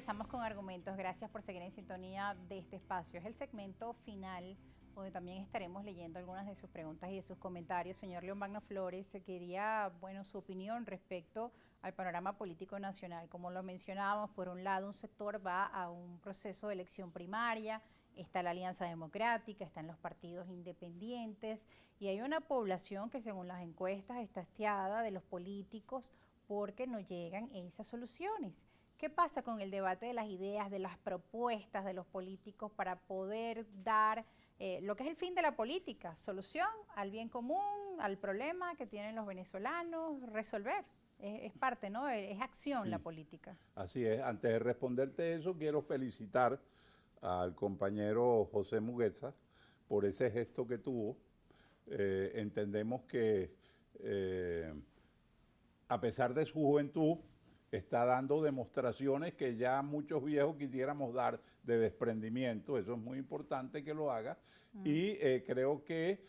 regresamos con argumentos. Gracias por seguir en sintonía de este espacio. Es el segmento final donde también estaremos leyendo algunas de sus preguntas y de sus comentarios. Señor León Magno Flores, quería, su opinión respecto al panorama político nacional. Como lo mencionábamos, por un lado un sector va a un proceso de elección primaria, está la Alianza Democrática, están los partidos independientes y hay una población que según las encuestas está hastiada de los políticos porque no llegan esas soluciones. ¿Qué pasa con el debate de las ideas, de las propuestas de los políticos para poder dar lo que es el fin de la política, solución al bien común, al problema que tienen los venezolanos, resolver? Es parte, ¿no? Es acción la política. Así es. Antes de responderte eso, quiero felicitar al compañero José Mugueza por ese gesto que tuvo. Entendemos que a pesar de su juventud, está dando demostraciones que ya muchos viejos quisiéramos dar de desprendimiento. Eso es muy importante que lo haga. Y creo que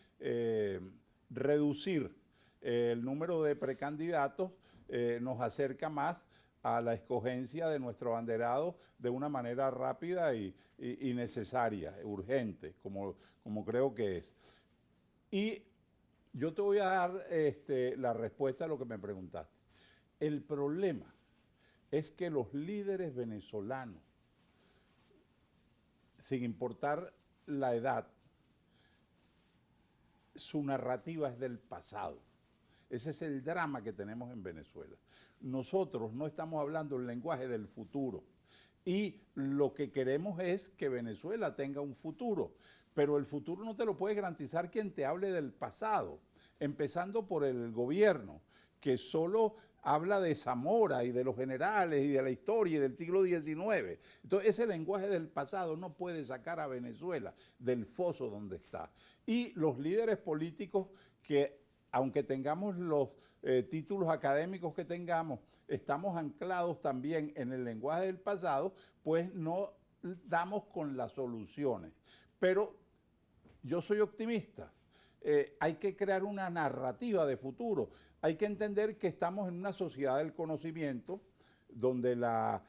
reducir el número de precandidatos nos acerca más a la escogencia de nuestro abanderado de una manera rápida y necesaria, urgente, como creo que es. Y yo te voy a dar la respuesta a lo que me preguntaste. El problema es que los líderes venezolanos, sin importar la edad, su narrativa es del pasado. Ese es el drama que tenemos en Venezuela. Nosotros no estamos hablando el lenguaje del futuro y lo que queremos es que Venezuela tenga un futuro, pero el futuro no te lo puede garantizar quien te hable del pasado, empezando por el gobierno, que solo habla de Zamora y de los generales y de la historia y del siglo XIX. Entonces ese lenguaje del pasado no puede sacar a Venezuela del foso donde está. Y los líderes políticos que, aunque tengamos los títulos académicos que tengamos, estamos anclados también en el lenguaje del pasado, pues no damos con las soluciones. Pero yo soy optimista. Hay que crear una narrativa de futuro. Hay que entender que estamos en una sociedad del conocimiento donde la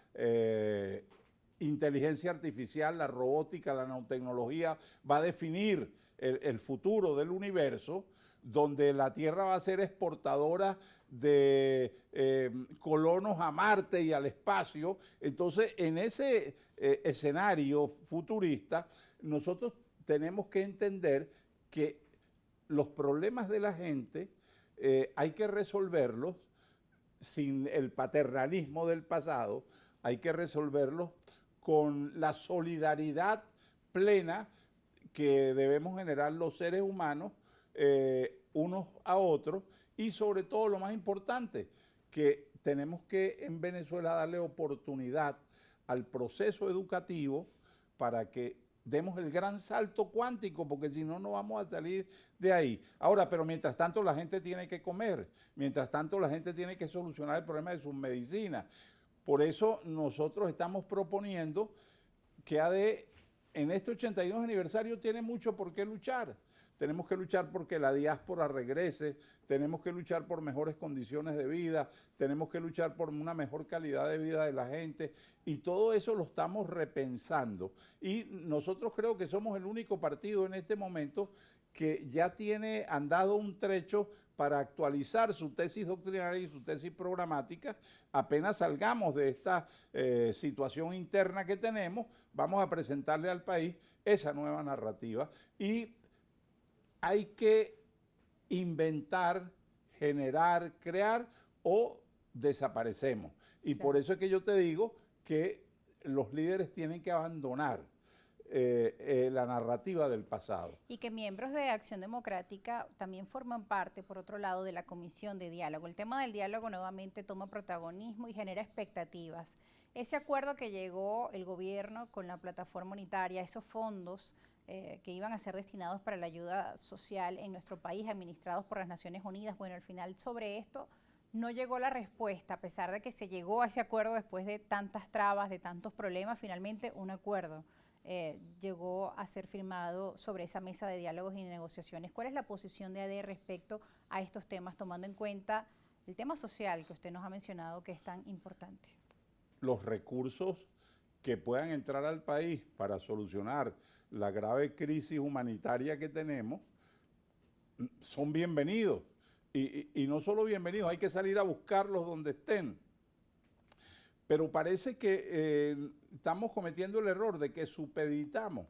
inteligencia artificial, la robótica, la nanotecnología va a definir el futuro del universo, donde la Tierra va a ser exportadora de colonos a Marte y al espacio. Entonces, en ese escenario futurista, nosotros tenemos que entender que los problemas de la gente hay que resolverlos sin el paternalismo del pasado, hay que resolverlos con la solidaridad plena que debemos generar los seres humanos unos a otros y sobre todo lo más importante, que tenemos que en Venezuela darle oportunidad al proceso educativo para que demos el gran salto cuántico, porque si no, no vamos a salir de ahí. Ahora, pero mientras tanto la gente tiene que comer, mientras tanto la gente tiene que solucionar el problema de sus medicinas. Por eso nosotros estamos proponiendo que AD en este 82 aniversario tiene mucho por qué luchar. Tenemos que luchar porque la diáspora regrese, tenemos que luchar por mejores condiciones de vida, tenemos que luchar por una mejor calidad de vida de la gente y todo eso lo estamos repensando. Y nosotros creo que somos el único partido en este momento que ya tiene andado un trecho para actualizar su tesis doctrinaria y su tesis programática. Apenas salgamos de esta situación interna que tenemos, vamos a presentarle al país esa nueva narrativa y hay que inventar, generar, crear o desaparecemos. Y por eso es que yo te digo que los líderes tienen que abandonar la narrativa del pasado. Y que miembros de Acción Democrática también forman parte, por otro lado, de la Comisión de Diálogo. El tema del diálogo nuevamente toma protagonismo y genera expectativas. Ese acuerdo que llegó el gobierno con la plataforma unitaria, esos fondos que iban a ser destinados para la ayuda social en nuestro país, administrados por las Naciones Unidas, bueno, al final sobre esto no llegó la respuesta, a pesar de que se llegó a ese acuerdo después de tantas trabas, de tantos problemas, finalmente un acuerdo llegó a ser firmado sobre esa mesa de diálogos y negociaciones. ¿Cuál es la posición de AD respecto a estos temas, tomando en cuenta el tema social que usted nos ha mencionado que es tan importante? Los recursos que puedan entrar al país para solucionar la grave crisis humanitaria que tenemos, son bienvenidos. Y no solo bienvenidos, hay que salir a buscarlos donde estén. Pero parece que estamos cometiendo el error de que supeditamos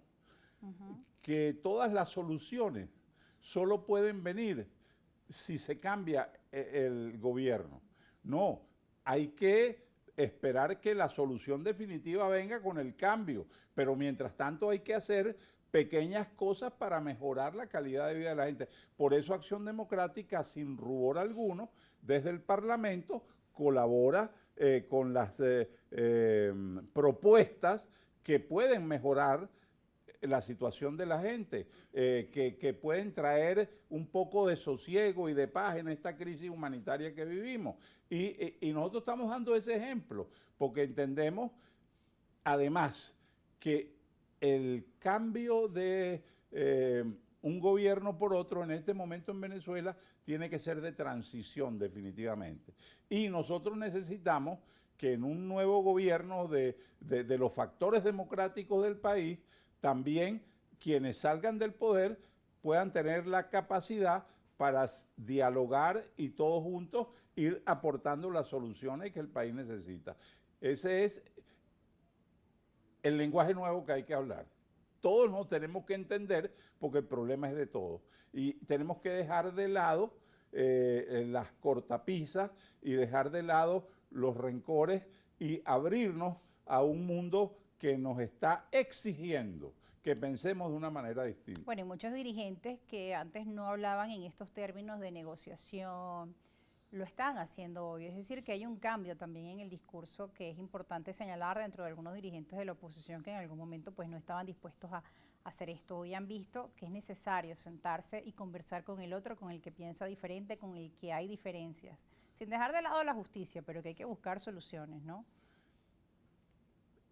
que todas las soluciones solo pueden venir si se cambia el gobierno. No, hay que esperar que la solución definitiva venga con el cambio, pero mientras tanto hay que hacer pequeñas cosas para mejorar la calidad de vida de la gente. Por eso Acción Democrática, sin rubor alguno, desde el Parlamento colabora con las propuestas que pueden mejorar la situación de la gente, que pueden traer un poco de sosiego y de paz en esta crisis humanitaria que vivimos. Y nosotros estamos dando ese ejemplo, porque entendemos, además, que el cambio de un gobierno por otro en este momento en Venezuela tiene que ser de transición definitivamente. Y nosotros necesitamos que en un nuevo gobierno de los factores democráticos del país, también quienes salgan del poder puedan tener la capacidad para dialogar y todos juntos ir aportando las soluciones que el país necesita. Ese es el lenguaje nuevo que hay que hablar. Todos nos tenemos que entender porque el problema es de todos. Y tenemos que dejar de lado las cortapisas y dejar de lado los rencores y abrirnos a un mundo que nos está exigiendo que pensemos de una manera distinta. Bueno, y muchos dirigentes que antes no hablaban en estos términos de negociación, lo están haciendo hoy. Es decir, que hay un cambio también en el discurso que es importante señalar dentro de algunos dirigentes de la oposición que en algún momento pues no estaban dispuestos a hacer esto. Hoy han visto que es necesario sentarse y conversar con el otro, con el que piensa diferente, con el que hay diferencias, sin dejar de lado la justicia, pero que hay que buscar soluciones, ¿no?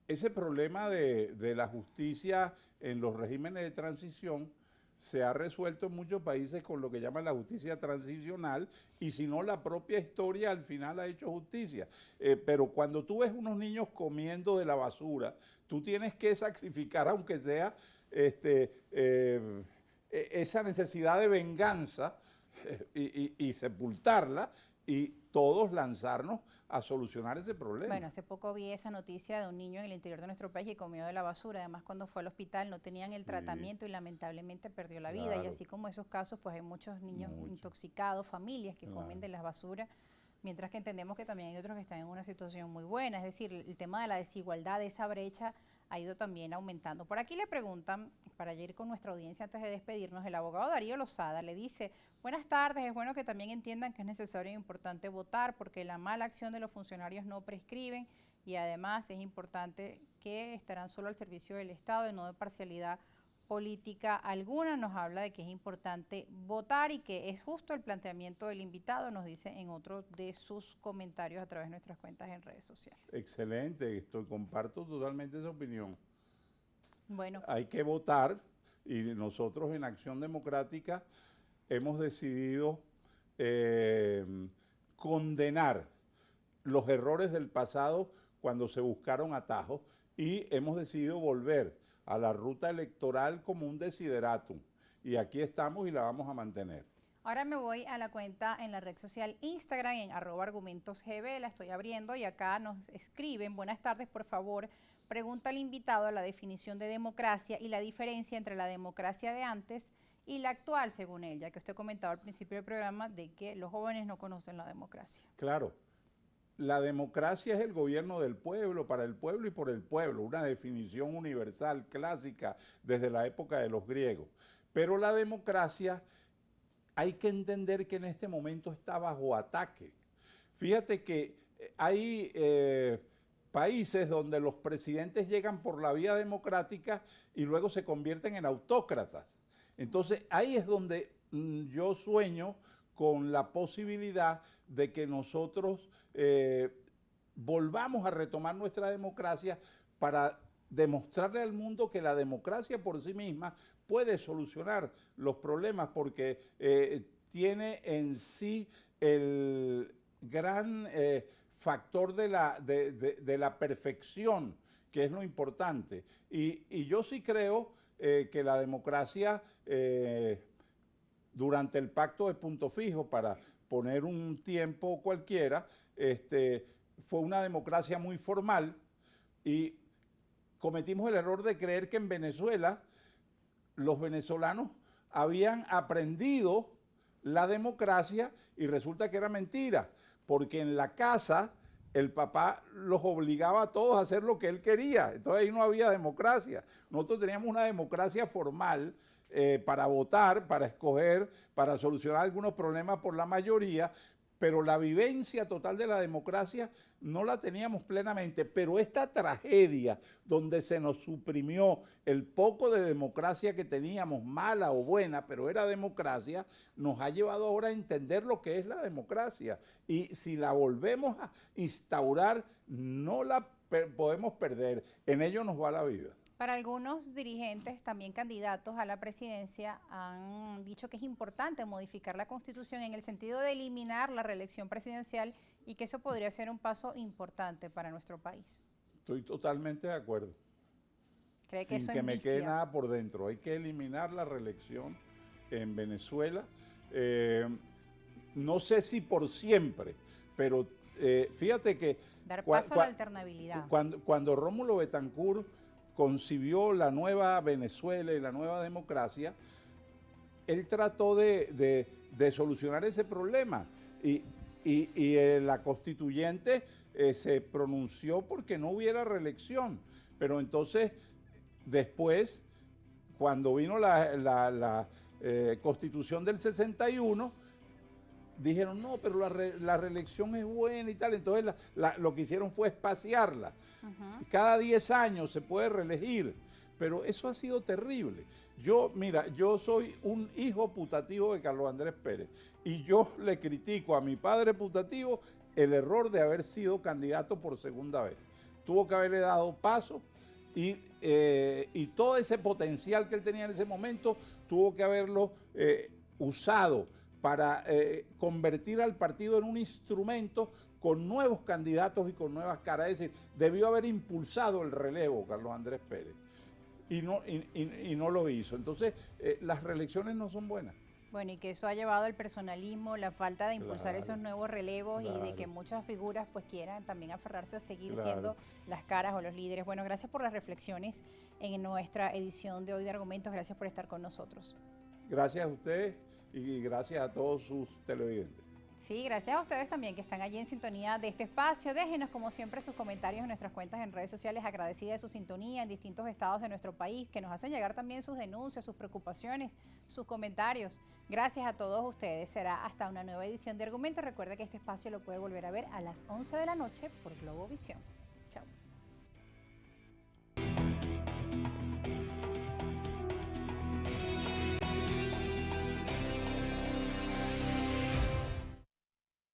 Ese problema de la justicia en los regímenes de transición se ha resuelto en muchos países con lo que llaman la justicia transicional, y si no, la propia historia al final ha hecho justicia. Pero cuando tú ves unos niños comiendo de la basura, tú tienes que sacrificar, aunque sea esa necesidad de venganza y sepultarla, y todos lanzarnos a solucionar ese problema. Bueno, hace poco vi esa noticia de un niño en el interior de nuestro país que comió de la basura. Además, cuando fue al hospital no tenían el tratamiento y lamentablemente perdió la vida. Y así como esos casos, pues hay muchos niños intoxicados, familias que comen de la basura, mientras que entendemos que también hay otros que están en una situación muy buena. Es decir, el tema de la desigualdad, de esa brecha, ha ido también aumentando. Por aquí le preguntan, para ir con nuestra audiencia antes de despedirnos, el abogado Darío Lozada le dice: buenas tardes, es bueno que también entiendan que es necesario e importante votar porque la mala acción de los funcionarios no prescriben, y además es importante que estarán solo al servicio del Estado y no de parcialidad política alguna. Nos habla de que es importante votar y que es justo el planteamiento del invitado, nos dice en otro de sus comentarios a través de nuestras cuentas en redes sociales. Excelente, comparto totalmente esa opinión. Bueno, hay que votar, y nosotros en Acción Democrática hemos decidido condenar los errores del pasado cuando se buscaron atajos, y hemos decidido volver a la ruta electoral como un desideratum. Y aquí estamos y la vamos a mantener. ahora me voy a la cuenta en la red social Instagram, en @argumentosgb, la estoy abriendo y acá nos escriben: buenas tardes, por favor, pregunta al invitado la definición de democracia y la diferencia entre la democracia de antes y la actual, según él, ya que usted comentaba al principio del programa de que los jóvenes no conocen la democracia. Claro, la democracia es el gobierno del pueblo, para el pueblo y por el pueblo, una definición universal, clásica, desde la época de los griegos. Pero la democracia hay que entender que en este momento está bajo ataque. Fíjate que hay países donde los presidentes llegan por la vía democrática y luego se convierten en autócratas. Entonces ahí es donde yo sueño con la posibilidad de que nosotros volvamos a retomar nuestra democracia para demostrarle al mundo que la democracia por sí misma puede solucionar los problemas, porque tiene en sí el gran factor de la perfección, que es lo importante. Y yo sí creo que la democracia, durante el pacto de punto fijo, para poner un tiempo cualquiera, fue una democracia muy formal y cometimos el error de creer que en Venezuela los venezolanos habían aprendido la democracia y resulta que era mentira, porque en la casa el papá los obligaba a todos a hacer lo que él quería, entonces ahí no había democracia. Nosotros teníamos una democracia formal para votar, para escoger, para solucionar algunos problemas por la mayoría, pero la vivencia total de la democracia no la teníamos plenamente. Pero esta tragedia donde se nos suprimió el poco de democracia que teníamos, mala o buena, pero era democracia, nos ha llevado ahora a entender lo que es la democracia. Y si la volvemos a instaurar, no la podemos perder. En ello nos va la vida. Para algunos dirigentes, también candidatos a la presidencia, han dicho que es importante modificar la Constitución en el sentido de eliminar la reelección presidencial y que eso podría ser un paso importante para nuestro país. Estoy totalmente de acuerdo. ¿Cree que eso sin que me quede envicia? nada por dentro. Hay que eliminar la reelección en Venezuela. No sé si por siempre, pero fíjate que Dar paso a la alternabilidad. Cuando Rómulo Betancourt concibió la nueva Venezuela y la nueva democracia, él trató de solucionar ese problema y la constituyente se pronunció porque no hubiera reelección, pero entonces después, cuando vino la constitución del 61, dijeron, no, pero la reelección es buena y tal. Entonces lo que hicieron fue espaciarla. Cada 10 años se puede reelegir, pero eso ha sido terrible. Mira, yo soy un hijo putativo de Carlos Andrés Pérez y yo le critico a mi padre putativo el error de haber sido candidato por segunda vez. Tuvo que haberle dado paso y todo ese potencial que él tenía en ese momento tuvo que haberlo usado para convertir al partido en un instrumento con nuevos candidatos y con nuevas caras. Es decir, debió haber impulsado el relevo Carlos Andrés Pérez y no lo hizo. Entonces, las reelecciones no son buenas. Bueno, y que eso ha llevado al personalismo, la falta de impulsar esos nuevos relevos y de que muchas figuras pues quieran también aferrarse a seguir siendo las caras o los líderes. Bueno, gracias por las reflexiones en nuestra edición de hoy de Argumentos. Gracias por estar con nosotros. Gracias a ustedes y gracias a todos sus televidentes. Sí, gracias a ustedes también que están allí en sintonía de este espacio. Déjenos como siempre sus comentarios en nuestras cuentas en redes sociales, agradecida de su sintonía en distintos estados de nuestro país, que nos hacen llegar también sus denuncias, sus preocupaciones, sus comentarios. Gracias a todos ustedes. Será hasta una nueva edición de Argumentos. Recuerda que este espacio lo puede volver a ver a las 11 de la noche por Globovisión.